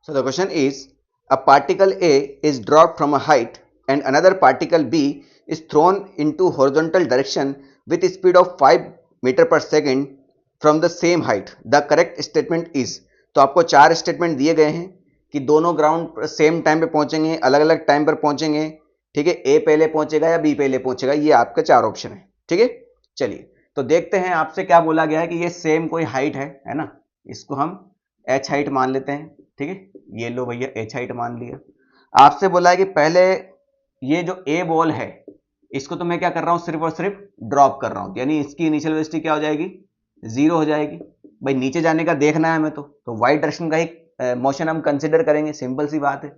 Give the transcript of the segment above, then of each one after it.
So the question is, a particle A is dropped from a height and another particle B is thrown into horizontal direction with a speed of 5 metre पर second from the same height. The correct statement is. तो आपको चार statement दिए गए हैं कि दोनों ground same time पे पहुंचेंगे, अलग अलग टाइम पर पहुंचेंगे. ठीक है, ए पहले पहुंचेगा या बी पहले पहुंचेगा, ये आपके चार ऑप्शन है. ठीक है, चलिए तो देखते हैं आपसे क्या बोला गया है कि ये सेम कोई हाइट है ना, इसको हम एच हाइट मान लेते हैं. ठीक है, ये लो भैया एच हाइट मान लिया. आपसे बोला है कि पहले ये जो ए बॉल है इसको तो मैं क्या कर रहा हूं, सिर्फ और सिर्फ ड्रॉप कर रहा हूं, यानी इसकी इनिशियल वेलोसिटी क्या हो जाएगी, 0 हो जाएगी. भाई नीचे जाने का देखना है हमें, तो वाई डायरेक्शन का ही मोशन हम कंसिडर करेंगे, सिंपल सी बात है.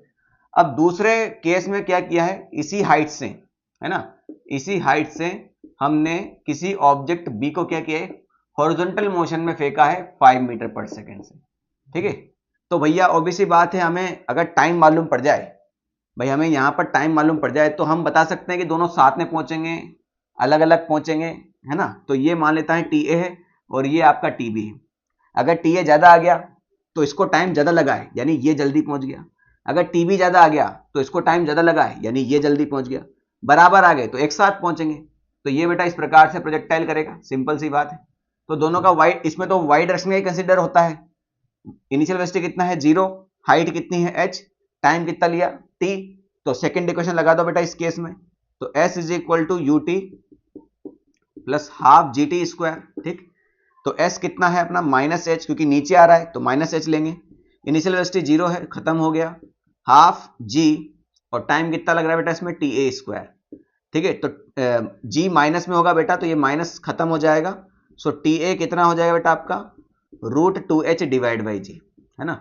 अब दूसरे केस में क्या किया है, इसी हाइट से है ना, इसी हाइट से हमने किसी ऑब्जेक्ट बी को क्या किया है, हॉरिजॉन्टल मोशन में फेंका है 5 मीटर पर सेकेंड से. ठीक है, तो भैया ऑब्वियसली बात है, हमें अगर टाइम मालूम पड़ जाए, भाई हमें यहां पर टाइम मालूम पड़ जाए तो हम बता सकते हैं कि दोनों साथ में पहुंचेंगे, अलग अलग पहुंचेंगे, है ना. तो ये मान लेता है टी ए है और ये आपका टी बी है. अगर टी ए ज्यादा आ गया तो इसको टाइम ज्यादा लगा है, यानी ये जल्दी पहुंच गया. अगर टी बी ज्यादा आ गया तो इसको टाइम ज्यादा लगा है, यानी ये जल्दी पहुंच गया. बराबर आ गए तो एक साथ पहुंचेंगे. तो ये बेटा इस प्रकार से प्रोजेक्टाइल करेगा, सिंपल सी बात है. तो दोनों का वाई, इसमें तो वाई डायरेक्शन ही कंसिडर होता है. इनिशियल वेलोसिटी कितना है 0, हाइट कितनी है h, टाइम कितना लिया t. तो सेकंड इक्वेशन लगा दो बेटा इस केस में. तो s is equal to U T plus half G T square. ठीक, तो s कितना है अपना माइनस एच, क्योंकि नीचे आ रहा है तो माइनस एच लेंगे. इनिशियल वेलोसिटी 0 है, खत्म हो गया, हाफ जी, और टाइम कितना लग रहा है बेटा इसमें टी ए स्क्वायर. ठीक है, तो जी माइनस में होगा बेटा, तो ये माइनस खत्म हो जाएगा. सो टी ए कितना हो जाएगा बेटा आपका, √2h डिवाइड बाई जी, है ना.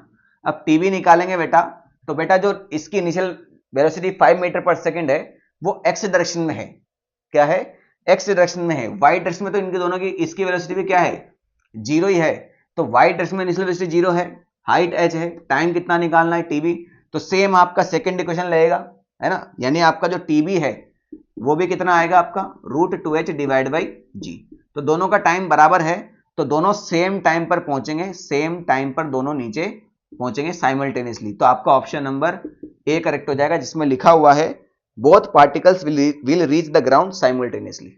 अब टी बी निकालेंगे बेटा, तो बेटा जो इसकी इनिशियल वेलोसिटी 5 मीटर पर सेकेंड है वो एक्स डायरेक्शन में है. क्या है, एक्स डायरेक्शन में है. वाई डायरेक्शन में तो इनके दोनों की, इसकी वेलोसिटी भी क्या है, 0 ही है. तो वाई डायरेक्शन में इनिशियल वेलोसिटी 0 है, हाइट h है, टाइम कितना निकालना है टीबी. तो सेम आपका सेकंड इक्वेशन लगेगा, है ना, यानी आपका जो टीबी है वो भी कितना आएगा आपका √2h डिवाइड बाई जी. तो दोनों का टाइम बराबर है, तो दोनों सेम टाइम पर पहुंचेंगे, सेम टाइम पर दोनों नीचे पहुंचेंगे साइमल्टेनियसली. तो आपका ऑप्शन नंबर ए करेक्ट हो जाएगा, जिसमें लिखा हुआ है both particles will reach the ground simultaneously.